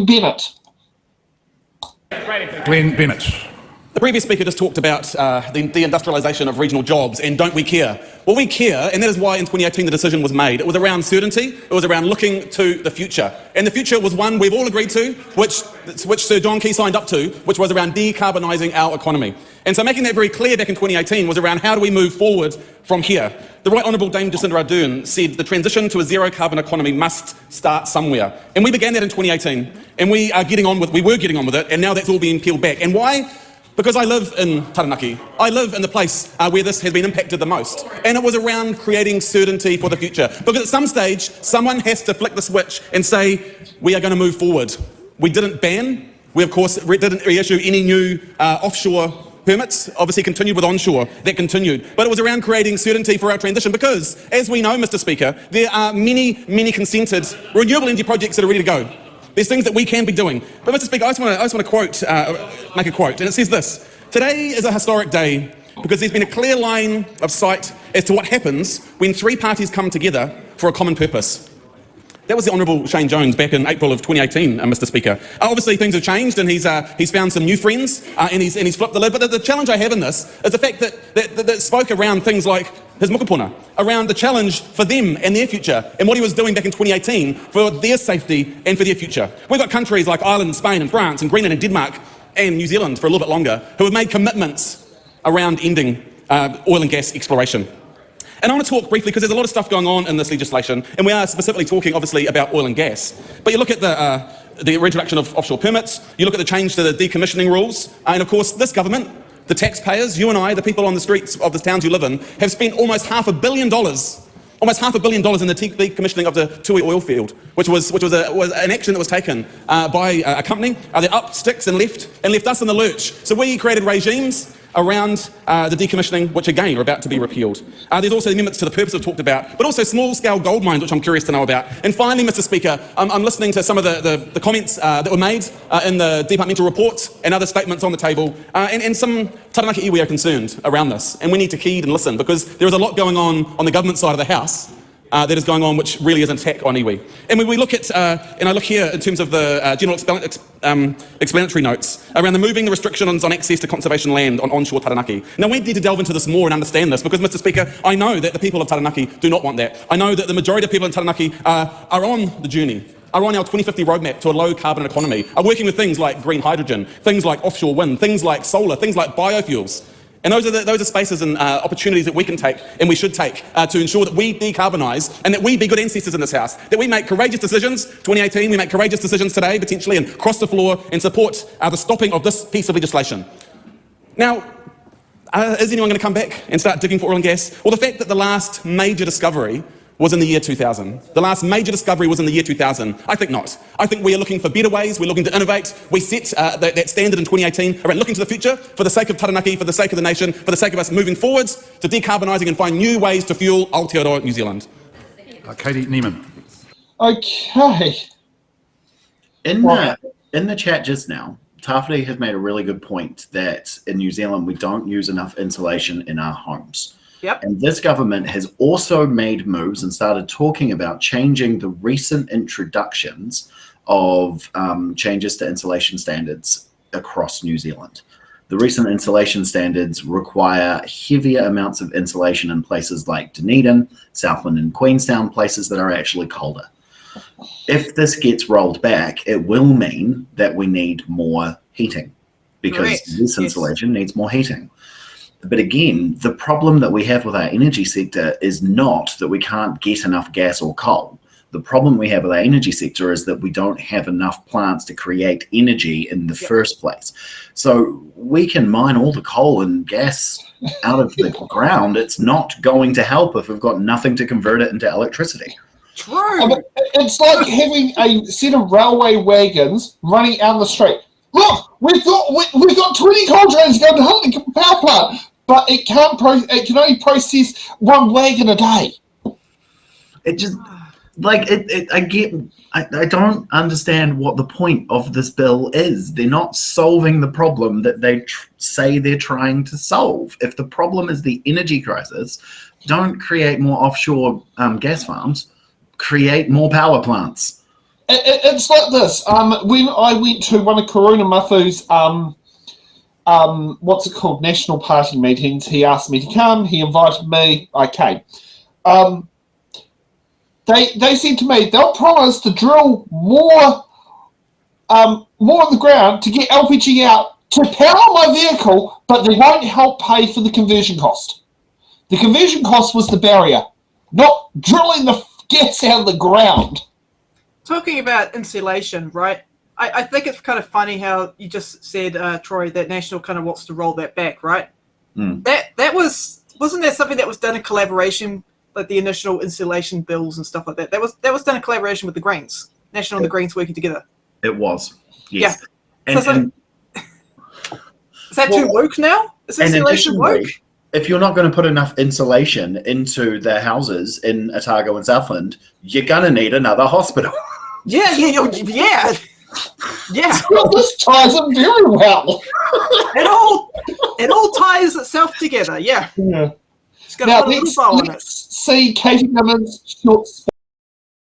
Bennett. Glen Bennett. The previous speaker just talked about the deindustrialisation of regional jobs and don't we care? Well, we care, and that is why in 2018 the decision was made. It was around certainty, it was around looking to the future. And the future was one we've all agreed to, which Sir John Key signed up to, which was around decarbonising our economy. And so making that very clear back in 2018 was around how do we move forward from here. The Right Honourable Dame Jacinda Ardern said the transition to a zero carbon economy must start somewhere. And we began that in 2018, and we were getting on with it, and now that's all being peeled back. And why? Because I live in Taranaki. I live in the place where this has been impacted the most. And it was around creating certainty for the future. Because at some stage, someone has to flick the switch and say, we are going to move forward. We didn't ban. We, of course, didn't reissue any new offshore permits. Obviously continued with onshore. That continued. But it was around creating certainty for our transition because, as we know, Mr. Speaker, there are many, many consented renewable energy projects that are ready to go. There's things that we can be doing. But Mr. Speaker, I just want to make a quote, and it says this. Today is a historic day because there's been a clear line of sight as to what happens when three parties come together for a common purpose. That was the Honourable Shane Jones back in April of 2018, Mr. Speaker. Obviously things have changed and he's found some new friends and he's flipped the lid. But the challenge I have in this is the fact that spoke around things like his mokopuna, around the challenge for them and their future and what he was doing back in 2018 for their safety and for their future. We've got countries like Ireland, Spain and France and Greenland and Denmark and New Zealand for a little bit longer who have made commitments around ending oil and gas exploration. And I want to talk briefly because there's a lot of stuff going on in this legislation and we are specifically talking obviously about oil and gas. But you look at the reintroduction of offshore permits, you look at the change to the decommissioning rules and of course this government, the taxpayers, you and I, the people on the streets of the towns you live in, have spent almost $500 million in the decommissioning of the Tui oil field, which was an action that was taken by a company that upped sticks and left us in the lurch. So we created regimes around the decommissioning, which again are about to be repealed. There's also the amendments to the purpose I've talked about, but also small-scale gold mines, which I'm curious to know about. And finally, Mr. Speaker, I'm listening to some of the comments that were made in the departmental reports and other statements on the table, and some Taranaki iwi are concerned around this. And we need to heed and listen because there is a lot going on the government side of the House that is going on, which really is an attack on iwi. And when we look at, and I look here in terms of the general explanatory notes around removing the restrictions on access to conservation land on onshore Taranaki. Now we need to delve into this more and understand this because, Mr. Speaker, I know that the people of Taranaki do not want that. I know that the majority of people in Taranaki are on the journey, are on our 2050 roadmap to a low carbon economy, are working with things like green hydrogen, things like offshore wind, things like solar, things like biofuels. And those are spaces and opportunities that we can take and we should take to ensure that we decarbonise and that we be good ancestors in this House, that we make courageous decisions. 2018, we make courageous decisions today, potentially, and cross the floor and support the stopping of this piece of legislation. Now, is anyone going to come back and start digging for oil and gas? Well, the fact that the last major discovery was in the year 2000. The last major discovery was in the year 2000. I think not. I think we are looking for better ways, we're looking to innovate. We set that standard in 2018 around looking to the future for the sake of Taranaki, for the sake of the nation, for the sake of us moving forwards to decarbonising and find new ways to fuel Aotearoa New Zealand. Katie Neiman. Okay. In the chat just now, Tawhiri has made a really good point that in New Zealand we don't use enough insulation in our homes. Yep. And this government has also made moves and started talking about changing the recent introductions of changes to insulation standards across New Zealand. The recent insulation standards require heavier amounts of insulation in places like Dunedin, Southland and Queenstown, places that are actually colder. If this gets rolled back, it will mean that we need more heating because this insulation needs more heating. But again, the problem that we have with our energy sector is not that we can't get enough gas or coal. The problem we have with our energy sector is that we don't have enough plants to create energy in the first place. So we can mine all the coal and gas out of the ground. It's not going to help if we've got nothing to convert it into electricity. True. It's like having a set of railway wagons running out the street. Look, we've got 20 coal trains going to Huntley Power Plant, but it can only process one wagon a day. It just I don't understand what the point of this bill is. They're not solving the problem that they say they're trying to solve. If the problem is the energy crisis, don't create more offshore gas farms. Create more power plants. It's like this. When I went to one of Karuna Mafu's what's it called, National Party meetings, he asked me to come. He invited me. I came. They said to me they'll promise to drill more on the ground to get LPG out to power my vehicle, but they won't help pay for the conversion cost. The conversion cost was the barrier, not drilling the gas out of the ground. Talking about insulation, right? I think it's kind of funny how you just said, Troy, that National kind of wants to roll that back, right? Mm. Wasn't that something that was done in collaboration, like the initial insulation bills and stuff like that? That was done in collaboration with the Greens, National and the Greens working together. It was, yes. Yeah. Is that too woke now? Is insulation woke? If you're not going to put enough insulation into their houses in Otago and Southland, you're going to need another hospital. Yeah. Well, this ties them very well. It all ties itself together. Yeah. Yeah. It's got a little bow on it. Let's see Katie Cummins' short